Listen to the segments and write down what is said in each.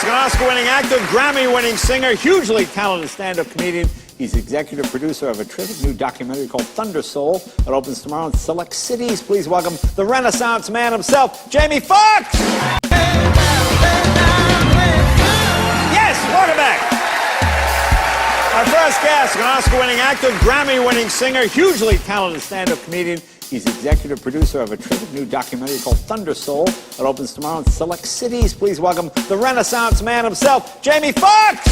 an Oscar-winning actor, Grammy-winning singer, hugely talented stand-up comedian. He's executive producer of a terrific new documentary called Thunder Soul that opens tomorrow in select cities. Please welcome the Renaissance man himself, Jamie Foxx! Yes, welcome back. Our first guest, an Oscar-winning actor, Grammy-winning singer, hugely talented stand-up comedian. He's executive producer of a terrific new documentary called Thunder Soul that opens tomorrow in select cities. Please welcome the Renaissance man himself, Jamie Foxx!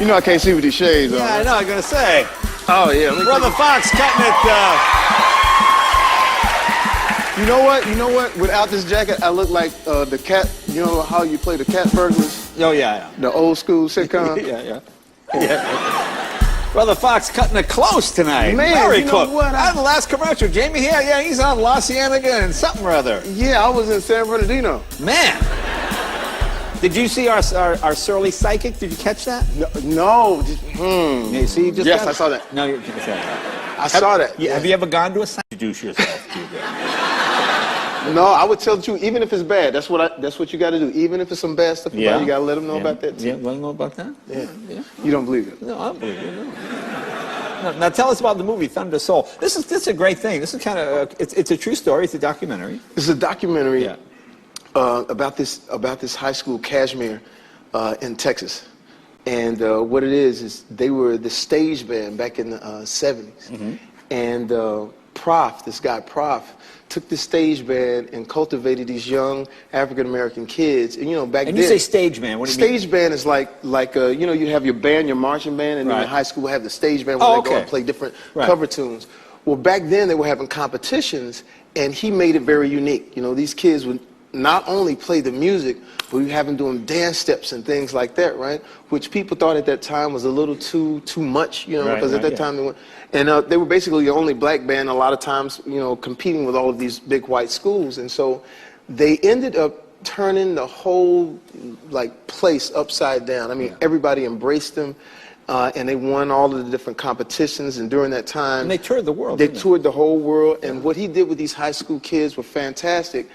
You know I can't see with these shades on. Yeah, I know, I'm gonna say. Oh, yeah. Brother Foxx cutting it, You know what? Without this jacket, I look like the cat, you know how you play the cat burglars? Oh, yeah. The old school sitcom? Yeah. Brother Foxx cutting it close tonight. Man, very you know close. what? Out of the last commercial, Jamie here, yeah, he's on La Cienega and something or other. Yeah, I was in San Bernardino. Man. Did you see our surly psychic? Did you catch that? No. Yeah, see, you just yes, I saw that. No, you saw that. I saw that. Yeah. Have you ever gone to a psychic? Introduce yourself to No, I would tell the truth, even if it's bad. That's what you got to do. Even if it's some bad stuff, you got to let them know about that too. Yeah, let them know about that? Yeah. You don't believe it? No, I don't believe it, no. Now tell us about the movie Thunder Soul. This is a great thing. This is kind of it's a true story. It's a documentary. It's a documentary about this high school, Kashmir, in Texas. And what it is they were the stage band back in the 70s. Mm-hmm. And this guy Prof, took the stage band and cultivated these young African-American kids. And, you know, back then... And you say stage band, what do you mean? Stage band is like you know, you have your band, your marching band, and then in high school have the stage band where they go and play different cover tunes. Well, back then they were having competitions, and he made it very unique. You know, these kids would not only play the music, but we have them doing dance steps and things like that, right? Which people thought at that time was a little too much, you know, because at that time they were, and they were basically the only black band a lot of times, you know, competing with all of these big white schools, and so they ended up turning the whole place upside down. I mean, everybody embraced them. And they won all of the different competitions, and during that time... And they toured the world, They toured the whole world, and what he did with these high school kids were fantastic.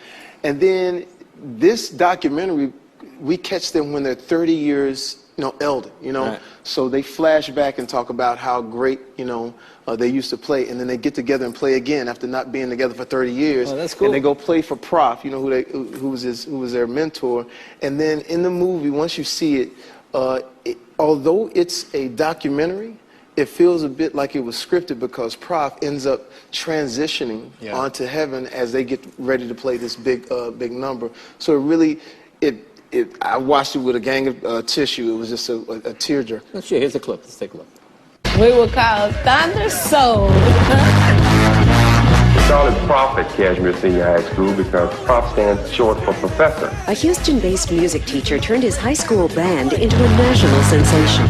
And then this documentary, we catch them when they're 30 years, you know, elder, you know. Right. So they flash back and talk about how great, you know, they used to play, and then they get together and play again after not being together for 30 years. Oh, that's cool. And they go play for Prof, you know, who was their mentor. And then in the movie, once you see it, although it's a documentary, it feels a bit like it was scripted because Prof ends up transitioning onto heaven as they get ready to play this big number. So it really, I watched it with a gang of tissue. It was just a tearjerker. Let's see, here's a clip. Let's take a look. We were called Thunder Soul. We call it Prof at Kashmir Senior High School because Prof stands short for professor. A Houston-based music teacher turned his high school band into a national sensation.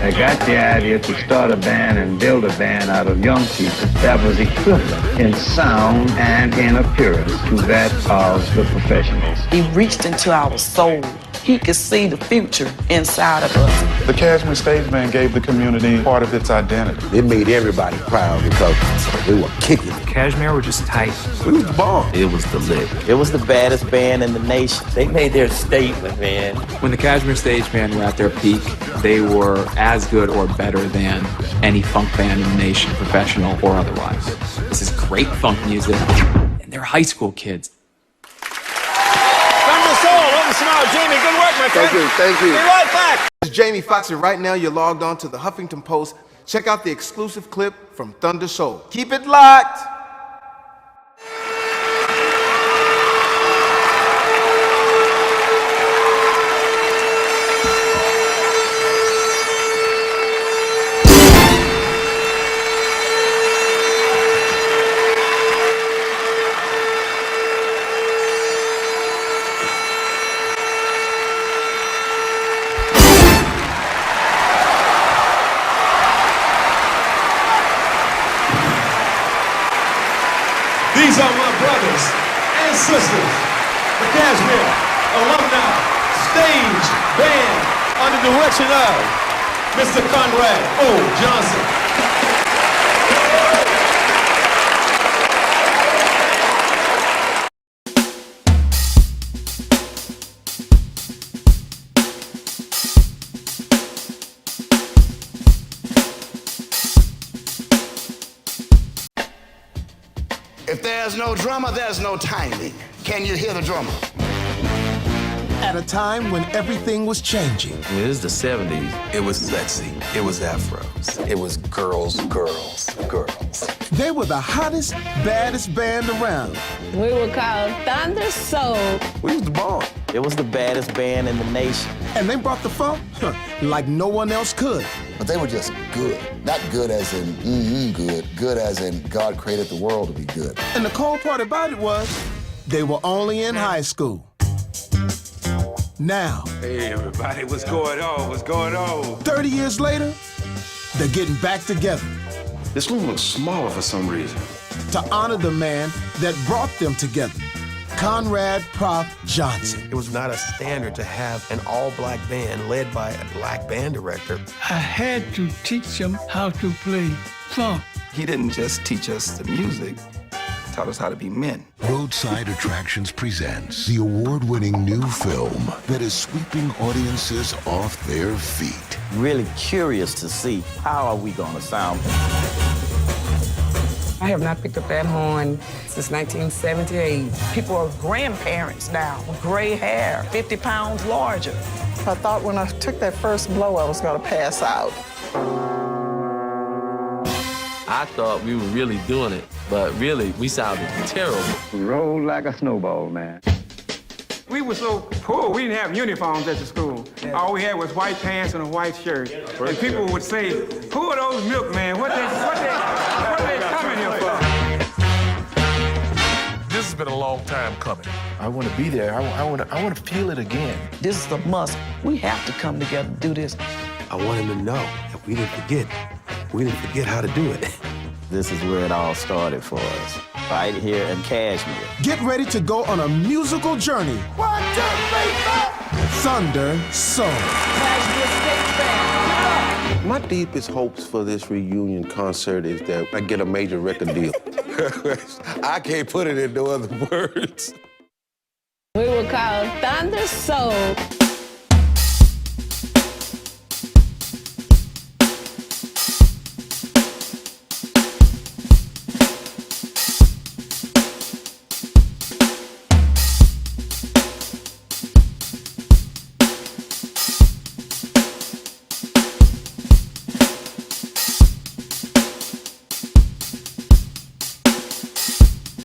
I got the idea to start a band and build a band out of young people that was equivalent in sound and in appearance to that of the professionals. He reached into our soul. He could see the future inside of us. The Kashmir Stage Band gave the community part of its identity. It made everybody proud because they were kicking. Kashmir were just tight. We was the bomb. It was the lick. It was the baddest band in the nation. They made their statement, man. When the Kashmir Stage Band were at their peak, they were as good or better than any funk band in the nation, professional or otherwise. This is great funk music, and they're high school kids. Thunder Soul, open tomorrow. Jamie, good work, my friend. Thank you. Be right back. This is Jamie Foxx, and right now you're logged on to the Huffington Post. Check out the exclusive clip from Thunder Soul. Keep it locked. These are my brothers and sisters, the Cashmere Alumni Stage Band under direction of Mr. Conrad O. Johnson. If there's no drummer, there's no timing. Can you hear the drummer? At a time when everything was changing. It was the 70s. It was sexy. It was afros. It was girls, girls, girls. They were the hottest, baddest band around. We were called Thunder Soul. We was the bomb. It was the baddest band in the nation. And they brought the funk like no one else could. But they were just good. Not good as in good. Good as in God created the world to be good. And the cold part about it was they were only in high school. Now. Hey, everybody, what's going on? What's going on? 30 years later, they're getting back together. This room looks smaller for some reason. To honor the man that brought them together, Conrad Prof. Johnson. It was not a standard to have an all-black band led by a black band director. I had to teach him how to play funk. He didn't just teach us the music, he taught us how to be men. Roadside Attractions presents the award-winning new film that is sweeping audiences off their feet. Really curious to see how are we gonna sound. I have not picked up that horn since 1978. People are grandparents now, with gray hair, 50 pounds larger. I thought when I took that first blow, I was gonna pass out. I thought we were really doing it, but really, we sounded terrible. Roll like a snowball, man. We were so poor, we didn't have uniforms at the school. All we had was white pants and a white shirt. And people would say, who are those milkmen? What they coming here for? This has been a long time coming. I want to be there. I want to feel it again. This is a must. We have to come together and do this. I want him to know that we didn't forget. We didn't forget how to do it. This is where it all started for us, right here in Kashmir. Get ready to go on a musical journey. 1, 2, 3, 4. Thunder Soul. My deepest hopes for this reunion concert is that I get a major record deal. I can't put it in no other words. We were called Thunder Soul.